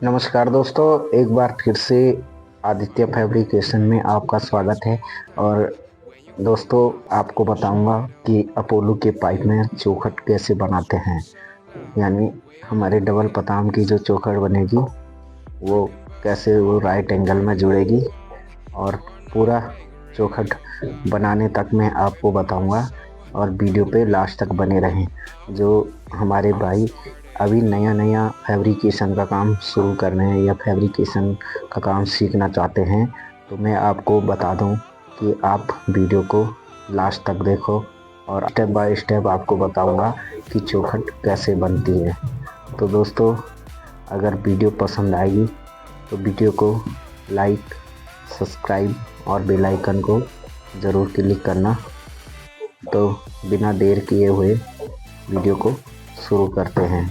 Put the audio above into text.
नमस्कार दोस्तों, एक बार फिर से आदित्य फैब्रिकेशन में आपका स्वागत है। और दोस्तों, आपको बताऊंगा कि अपोलो के पाइप में चौखट कैसे बनाते हैं। यानी हमारे डबल पताम की जो चौखट बनेगी वो कैसे वो राइट एंगल में जुड़ेगी, और पूरा चौखट बनाने तक मैं आपको बताऊंगा। और वीडियो पे लास्ट तक बने रहें। जो हमारे भाई अभी नया नया फैब्रिकेशन का काम शुरू कर रहे हैं या फैब्रिकेशन का काम सीखना चाहते हैं, तो मैं आपको बता दूं कि आप वीडियो को लास्ट तक देखो, और स्टेप बाय स्टेप आपको बताऊंगा कि चौखट कैसे बनती है। तो दोस्तों, अगर वीडियो पसंद आएगी तो वीडियो को लाइक, सब्सक्राइब और बेल आइकन को ज़रूर क्लिक करना। तो बिना देर किए हुए वीडियो को शुरू करते हैं।